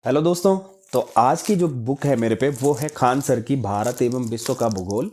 Hello दोस्तों। तो आज की जो बुक है मेरे पे वो है खान सर की भारत एवं विश्व का भूगोल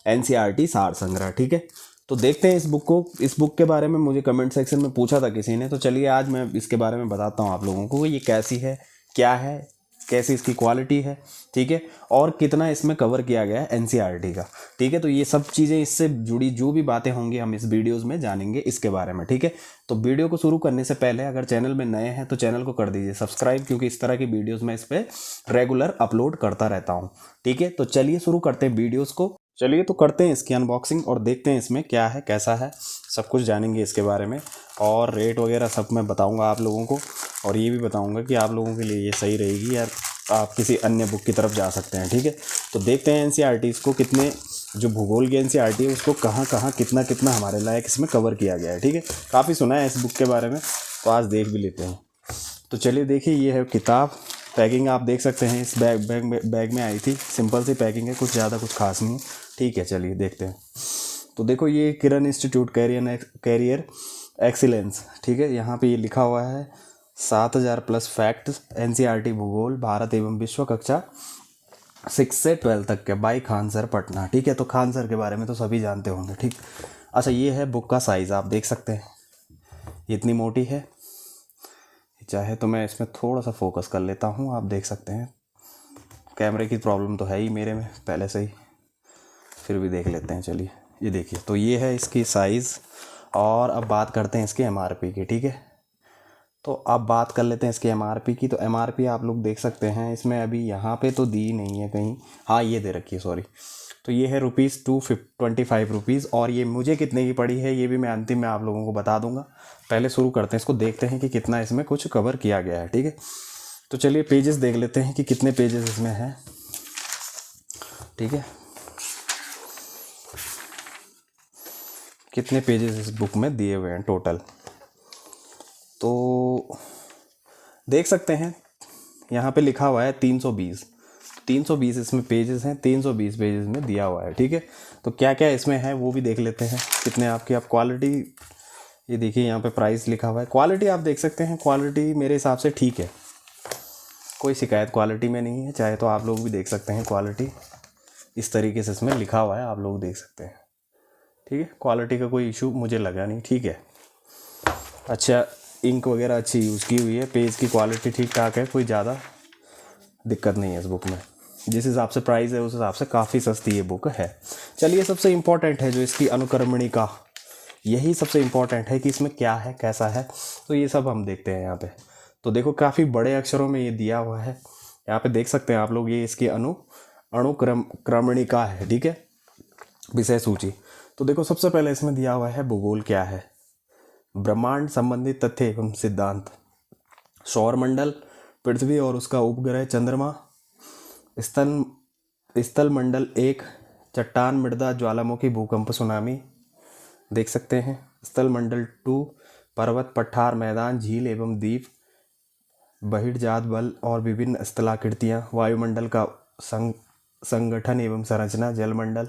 एनसीईआरटी सार संग्रह। ठीक है, तो देखते हैं इस बुक को। इस बुक के बारे में मुझे कमेंट सेक्शन में पूछा था किसी ने, तो चलिए आज मैं इसके बारे में बताता हूँ आप लोगों को ये कैसी है, क्या है, कैसी इसकी क्वालिटी है, ठीक है, और कितना इसमें कवर किया गया है एनसीईआरटी का। ठीक है, तो ये सब चीज़ें इससे जुड़ी जो भी बातें होंगी हम इस वीडियोज़ में जानेंगे इसके बारे में। ठीक है, तो वीडियो को शुरू करने से पहले अगर चैनल में नए हैं तो चैनल को कर दीजिए सब्सक्राइब, क्योंकि इस तरह की वीडियोज़ मैं इस पर रेगुलर अपलोड करता रहता हूँ। ठीक है, तो चलिए शुरू करते हैं वीडियोज़ को। चलिए तो करते हैं इसकी अनबॉक्सिंग और देखते हैं इसमें क्या है, कैसा है, सब कुछ जानेंगे इसके बारे में। और रेट वगैरह सब मैं बताऊंगा आप लोगों को, और ये भी बताऊंगा कि आप लोगों के लिए ये सही रहेगी या आप किसी अन्य बुक की तरफ जा सकते हैं। ठीक है, तो देखते हैं एनसीईआरटी इसको कितने, जो भूगोल की एनसीईआरटी है उसको कहाँ कहाँ कितना कितना हमारे लायक इसमें कवर किया गया है। ठीक है, काफ़ी सुना है इस बुक के बारे में, तो आज देख भी लेते हैं। तो चलिए देखिए, ये है किताब। पैकिंग आप देख सकते हैं, इस बैग में आई थी, सिंपल सी पैकिंग है, कुछ ज़्यादा कुछ खास नहीं। ठीक है, चलिए देखते हैं। तो देखो, ये किरण इंस्टीट्यूट कैरियर एक्सीलेंस। ठीक है, यहाँ पे ये लिखा हुआ है 7000 प्लस फैक्ट्स एनसीईआरटी भूगोल भारत एवं विश्व कक्षा 6 से 12 तक के, बाई खान सर पटना। ठीक है, तो खान सर के बारे में तो सभी जानते होंगे। ठीक, अच्छा, ये है बुक का साइज़, आप देख सकते हैं ये इतनी मोटी है। चाहे तो मैं इसमें थोड़ा सा फोकस कर लेता हूँ, आप देख सकते हैं। कैमरे की प्रॉब्लम तो है ही मेरे में पहले से ही, फिर भी देख लेते हैं। चलिए, ये देखिए, तो ये है इसकी साइज़। और अब बात करते हैं इसके एमआरपी की। ठीक है, तो अब बात कर लेते हैं इसके एमआरपी की। तो एमआरपी आप लोग देख सकते हैं, इसमें अभी यहाँ पे तो दी नहीं है कहीं, हाँ ये दे रखी है, सॉरी। तो ये है ₹225। और ये मुझे कितने की पड़ी है ये भी मैं अंतिम में आप लोगों को बता दूंगा। पहले शुरू करते हैं इसको, देखते हैं कि कितना इसमें कुछ कवर किया गया है। ठीक है, तो चलिए पेजेस देख लेते हैं कि कितने पेजेस इसमें हैं। ठीक है, कितने पेजेस इस बुक में दिए हुए हैं टोटल, तो देख सकते हैं यहाँ पे लिखा हुआ है 320 इसमें पेजेस हैं, 320 पेजेस में दिया हुआ है। ठीक है, तो क्या क्या इसमें है वो भी देख लेते हैं कितने आपकी। आप क्वालिटी, ये देखिए यहाँ पे प्राइस लिखा हुआ है। क्वालिटी आप देख सकते हैं, क्वालिटी मेरे हिसाब से ठीक है, कोई शिकायत क्वालिटी में नहीं है। चाहे तो आप लोग भी देख सकते हैं, क्वालिटी इस तरीके से इसमें लिखा हुआ है, आप लोग देख सकते हैं। ठीक है, क्वालिटी का कोई इशू मुझे लगा नहीं। ठीक है, अच्छा, इंक वगैरह अच्छी यूज़ की हुई है, पेज की क्वालिटी ठीक ठाक है, कोई ज़्यादा दिक्कत नहीं है इस बुक में। जिस हिसाब से प्राइस है उस हिसाब से काफ़ी सस्ती ये बुक है। चलिए, सबसे इम्पॉर्टेंट है जो इसकी अनुक्रमणिका, यही सबसे इम्पॉर्टेंट है कि इसमें क्या है, कैसा है, तो ये सब हम देखते हैं यहाँ पे। तो देखो, काफ़ी बड़े अक्षरों में ये दिया हुआ है, यहाँ पे देख सकते हैं आप लोग, ये इसकी अनुक्रमणिका है। ठीक है, विषय सूची। तो देखो, सबसे पहले इसमें दिया हुआ है भूगोल क्या है, ब्रह्मांड संबंधित तथ्य एवं सिद्धांत, सौरमंडल, पृथ्वी और उसका उपग्रह चंद्रमा, स्थल स्थल मंडल 1, चट्टान, मृदा, ज्वालामुखी, भूकंप, सुनामी, देख सकते हैं। स्थल मंडल 2, पर्वत, पठार, मैदान, झील एवं द्वीप, बहिर्जात बल और विभिन्न स्थलाकृतियाँ, वायुमंडल का संगठन एवं संरचना, जलमंडल,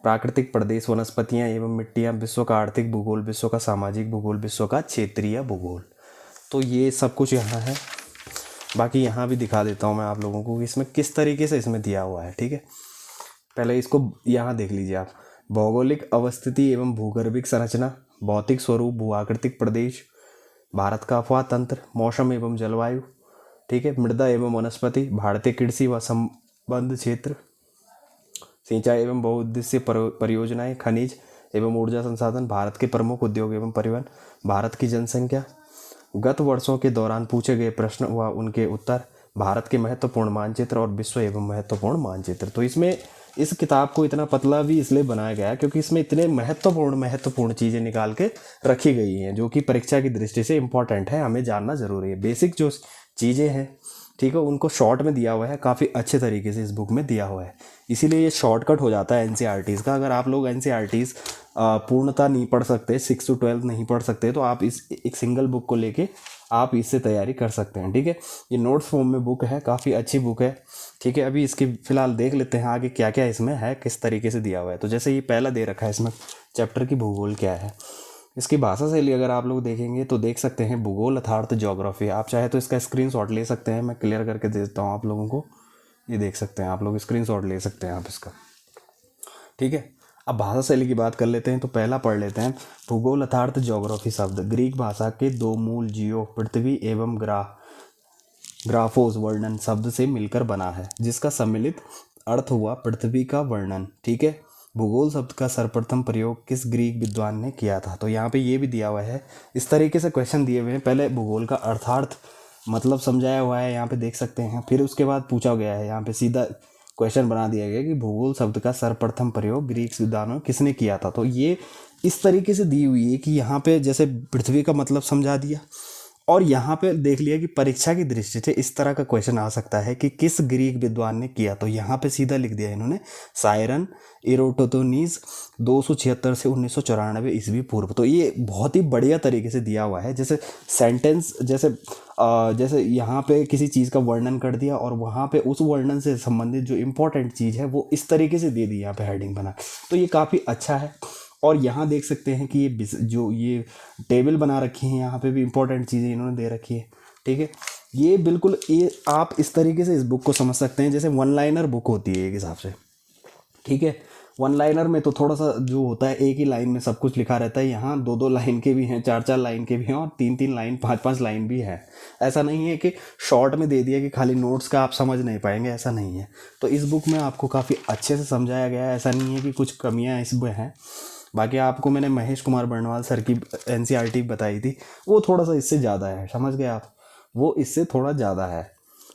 प्राकृतिक प्रदेश, वनस्पतियाँ एवं मिट्टियाँ, विश्व का आर्थिक भूगोल, विश्व का सामाजिक भूगोल, विश्व का क्षेत्रीय भूगोल। तो ये सब कुछ यहाँ है। बाकी यहाँ भी दिखा देता हूँ मैं आप लोगों को कि इसमें किस तरीके से इसमें दिया हुआ है। ठीक है, पहले इसको यहाँ देख लीजिए आप। भौगोलिक अवस्थिति एवं भूगर्भिक संरचना, भौतिक स्वरूप, भूआकृतिक प्रदेश, भारत का अफवाह तंत्र, मौसम एवं जलवायु। ठीक है, मृदा एवं वनस्पति, भारतीय कृषि व संबद्ध क्षेत्र, सिंचाई एवं बहुउद्देश्य परियोजनाएं, खनिज एवं ऊर्जा संसाधन, भारत के प्रमुख उद्योग एवं परिवहन, भारत की जनसंख्या, गत वर्षों के दौरान पूछे गए प्रश्न व उनके उत्तर, भारत के महत्वपूर्ण मानचित्र और विश्व एवं महत्वपूर्ण मानचित्र। तो इसमें इस किताब को इतना पतला भी इसलिए बनाया गया क्योंकि इसमें इतने महत्वपूर्ण चीज़ें निकाल के रखी गई हैं जो कि परीक्षा की दृष्टि से इम्पॉर्टेंट है, हमें जानना ज़रूरी है। बेसिक जो चीज़ें हैं, ठीक है, उनको शॉर्ट में दिया हुआ है, काफ़ी अच्छे तरीके से इस बुक में दिया हुआ है, इसीलिए ये शॉर्टकट हो जाता है एनसीईआरटीज़ का। अगर आप लोग एनसीईआरटीज़ पूर्णतः नहीं पढ़ सकते, 6 to 12 नहीं पढ़ सकते, तो आप इस एक सिंगल बुक को लेके आप इससे तैयारी कर सकते हैं। ठीक है, ये नोट्स फॉर्म में बुक है, काफ़ी अच्छी बुक है। ठीक है, अभी इसकी फ़िलहाल देख लेते हैं आगे क्या क्या इसमें है, किस तरीके से दिया हुआ है। तो जैसे ये पहला दे रखा है इसमें चैप्टर की भूगोल क्या है, इसकी भाषा शैली अगर आप लोग देखेंगे तो देख सकते हैं भूगोल अर्थात ज्योग्राफी। आप चाहे तो इसका स्क्रीनशॉट ले सकते हैं, मैं क्लियर करके दे देता हूँ आप लोगों को। ये देख सकते हैं आप लोग, स्क्रीनशॉट ले सकते हैं आप इसका, ठीक है। अब भाषा शैली की बात कर लेते हैं, तो पहला पढ़ लेते हैं। भूगोल अर्थात ज्योग्राफी शब्द ग्रीक भाषा के दो मूल जियो पृथ्वी एवं ग्राफोस वर्णन शब्द से मिलकर बना है, जिसका सम्मिलित अर्थ हुआ पृथ्वी का वर्णन, ठीक है। भूगोल शब्द का सर्वप्रथम प्रयोग किस ग्रीक विद्वान ने किया था? तो यहाँ पे ये भी दिया हुआ है, इस तरीके से क्वेश्चन दिए हुए हैं। पहले भूगोल का अर्थार्थ मतलब समझाया हुआ है, यहाँ पे देख सकते हैं। फिर उसके बाद पूछा गया है, यहाँ पे सीधा क्वेश्चन बना दिया गया कि भूगोल शब्द का सर्वप्रथम प्रयोग ग्रीक विद्वानों किसने किया था। तो ये इस तरीके से दी हुई है कि यहाँ पे जैसे पृथ्वी का मतलब समझा दिया, और यहाँ पे देख लिया कि परीक्षा की दृष्टि से इस तरह का क्वेश्चन आ सकता है कि किस ग्रीक विद्वान ने किया। तो यहाँ पे सीधा लिख दिया इन्होंने सायरन इरोटोथोनीज 276 से 1994 ईस्वी पूर्व। तो ये बहुत ही बढ़िया तरीके से दिया हुआ है, जैसे सेंटेंस जैसे यहाँ पे किसी चीज़ का वर्णन कर दिया और वहाँ पे उस वर्णन से संबंधित जो इम्पोर्टेंट चीज़ है वो इस तरीके से दे दी यहाँ पे हेडिंग बना। तो ये काफ़ी अच्छा है। और यहाँ देख सकते हैं कि ये टेबल बना रखी है, यहाँ पे भी इंपॉर्टेंट चीज़ें इन्होंने दे रखी है, ठीक है। ये बिल्कुल ये आप इस तरीके से इस बुक को समझ सकते हैं जैसे वन लाइनर बुक होती है एक हिसाब से, ठीक है। वन लाइनर में तो थोड़ा सा जो होता है एक ही लाइन में सब कुछ लिखा रहता है, यहाँ 2-2 लाइन के भी हैं, 4-4 लाइन के भी हैं और 3-3 लाइन 5-5 लाइन भी है। ऐसा नहीं है कि शॉर्ट में दे दिया कि खाली नोट्स का आप समझ नहीं पाएंगे, ऐसा नहीं है। तो इस बुक में आपको काफ़ी अच्छे से समझाया गया है, ऐसा नहीं है कि कुछ कमियाँ इसमें हैं। बाकी आपको मैंने महेश कुमार बर्णवाल सर की एनसीईआरटी बताई थी, वो थोड़ा सा इससे ज़्यादा है, समझ गए आप, वो इससे थोड़ा ज़्यादा है,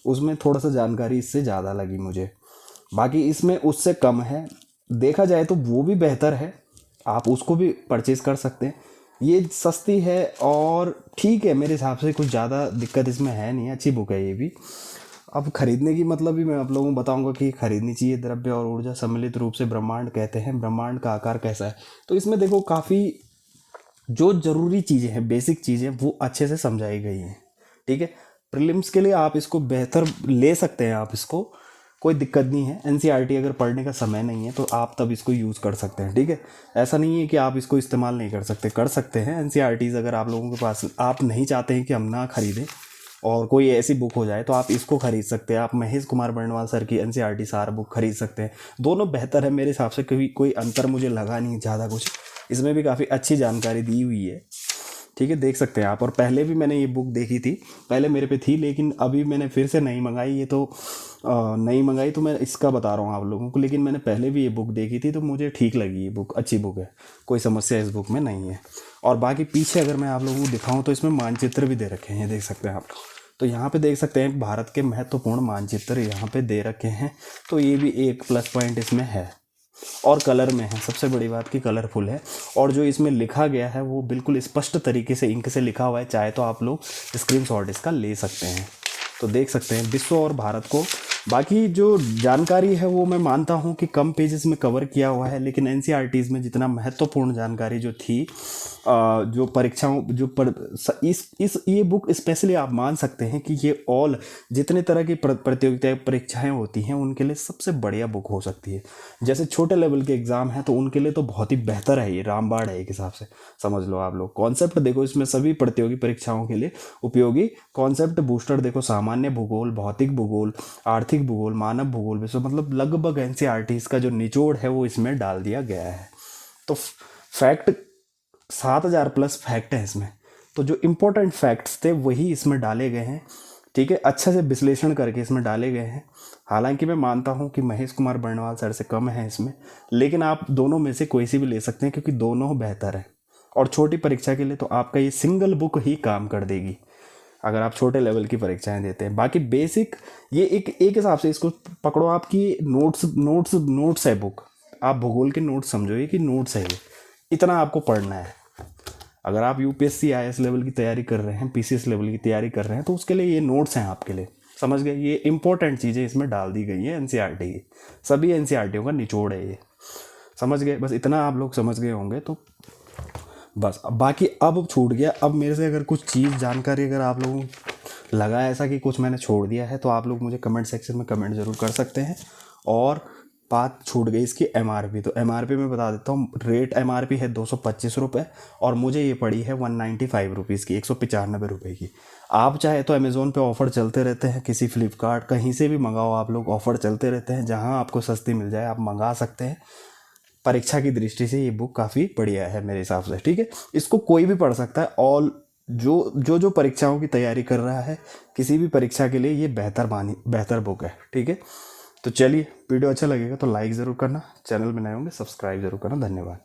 उसमें थोड़ा सा जानकारी इससे ज़्यादा लगी मुझे। बाकी इसमें उससे कम है, देखा जाए तो वो भी बेहतर है, आप उसको भी परचेज़ कर सकते हैं। ये सस्ती है और ठीक है, मेरे हिसाब से कुछ ज़्यादा दिक्कत इसमें है नहीं, अच्छी बुक है ये भी। अब खरीदने की मतलब भी मैं आप लोगों को बताऊंगा कि खरीदनी चाहिए। द्रव्य और ऊर्जा सम्मिलित रूप से ब्रह्मांड कहते हैं, ब्रह्मांड का आकार कैसा है। तो इसमें देखो काफ़ी जो ज़रूरी चीज़ें हैं, बेसिक चीज़ें, वो अच्छे से समझाई गई हैं, ठीक है। प्रीलिम्स के लिए आप इसको बेहतर ले सकते हैं, आप इसको कोई दिक्कत नहीं है। एनसीईआरटी अगर पढ़ने का समय नहीं है तो आप तब इसको यूज़ कर सकते हैं, ठीक है। ऐसा नहीं है कि आप इसको इस्तेमाल नहीं कर सकते हैं एनसीईआरटीज़। अगर आप लोगों के पास, आप नहीं चाहते हैं कि हम ना खरीदें और कोई ऐसी बुक हो जाए, तो आप इसको खरीद सकते हैं। आप महेश कुमार बर्णवाल सर की एनसीईआरटी सार बुक खरीद सकते हैं, दोनों बेहतर है मेरे हिसाब से। कोई अंतर मुझे लगा नहीं ज़्यादा कुछ, इसमें भी काफ़ी अच्छी जानकारी दी हुई है, ठीक है, देख सकते हैं आप। और पहले भी मैंने ये बुक देखी थी, पहले मेरे पे थी, लेकिन अभी मैंने फिर से नहीं मंगाई, ये तो नहीं मंगाई, तो मैं इसका बता रहा हूँ आप लोगों को। लेकिन मैंने पहले भी ये बुक देखी थी तो मुझे ठीक लगी, ये बुक अच्छी बुक है, कोई समस्या इस बुक में नहीं है। और बाकी पीछे अगर मैं आप लोगों को दिखाऊं तो इसमें मानचित्र भी दे रखे हैं, ये देख सकते हैं आप। तो यहाँ पे देख सकते हैं भारत के महत्वपूर्ण मानचित्र यहाँ पे दे रखे हैं, तो ये भी एक प्लस पॉइंट इसमें है। और कलर में है, सबसे बड़ी बात की कलरफुल है। और जो इसमें लिखा गया है वो बिल्कुल स्पष्ट तरीके से इंक से लिखा हुआ है, चाहे तो आप लोग स्क्रीनशॉट इसका ले सकते हैं। तो देख सकते हैं विश्व और भारत को। बाकी जो जानकारी है वो मैं मानता हूँ कि कम पेजेस में कवर किया हुआ है, लेकिन एनसीईआरटीज़ में जितना महत्वपूर्ण जानकारी जो थी, जो परीक्षाओं ये बुक स्पेशली आप मान सकते हैं कि ये ऑल जितने तरह की प्रतियोगिता परीक्षाएं होती हैं उनके लिए सबसे बढ़िया बुक हो सकती है। जैसे छोटे लेवल के एग्जाम है तो उनके लिए तो बहुत ही बेहतर है, ये रामबाण है एक हिसाब से, समझ लो आप लोग। कॉन्सेप्ट देखो इसमें सभी प्रतियोगी परीक्षाओं के लिए उपयोगी कॉन्सेप्ट बूस्टर देखो, सामान्य भूगोल, भौतिक भूगोल, आर्थिक भूगोल, मानव भूगोल, विश्व, मतलब लगभग एनसीईआरटी का जो निचोड़ है वो इसमें डाल दिया गया है। तो फैक्ट 7000 प्लस फैक्ट है इसमें, तो जो इम्पोर्टेंट फैक्ट्स थे वही इसमें डाले गए हैं, ठीक है, अच्छे से विश्लेषण करके इसमें डाले गए हैं। हालांकि मैं मानता हूं कि महेश कुमार बर्णवाल सर से कम है इसमें, लेकिन आप दोनों में से कोई सी भी ले सकते हैं क्योंकि दोनों बेहतर है। और छोटी परीक्षा के लिए तो आपका ये सिंगल बुक ही काम कर देगी अगर आप छोटे लेवल की परीक्षाएं देते हैं। बाकी बेसिक ये एक हिसाब से इसको पकड़ो, आपकी नोट्स है बुक, आप भूगोल के नोट्स समझो ये कि नोट्स है, ये इतना आपको पढ़ना है। अगर आप यूपीएससी आईएएस लेवल की तैयारी कर रहे हैं, पीसीएस लेवल की तैयारी कर रहे हैं, तो उसके लिए ये नोट्स हैं आपके लिए, समझ गए। ये इंपॉर्टेंट चीज़ें इसमें डाल दी गई हैं एनसीईआरटी की, सभी एनसीईआरटीओ का निचोड़ है ये, समझ गए। बस इतना आप लोग समझ गए होंगे तो बस। बाकी अब छूट गया, अब मेरे से अगर कुछ चीज़ जानकारी अगर आप लोगों को लगा ऐसा कि कुछ मैंने छोड़ दिया है तो आप लोग मुझे कमेंट सेक्शन में कमेंट ज़रूर कर सकते हैं। और बात छूट गई इसकी एमआरपी। तो एमआरपी में बता देता हूँ, रेट एमआरपी है 225 रुपये और मुझे ये पड़ी है 195 रुपीज़ की, 195 रुपये की। आप चाहे तो अमेज़ोन पे ऑफ़र चलते रहते हैं, किसी फ्लिपकार्ट कहीं से भी मंगाओ आप लोग, ऑफ़र चलते रहते हैं, जहाँ आपको सस्ती मिल जाए आप मंगा सकते हैं। परीक्षा की दृष्टि से ये बुक काफ़ी बढ़िया है मेरे हिसाब से, ठीक है। इसको कोई भी पढ़ सकता है, ऑल जो परीक्षाओं की तैयारी कर रहा है, किसी भी परीक्षा के लिए ये बेहतर बुक है, ठीक है। तो चलिए, वीडियो अच्छा लगेगा तो लाइक ज़रूर करना, चैनल में नए होंगे सब्सक्राइब ज़रूर करना। धन्यवाद।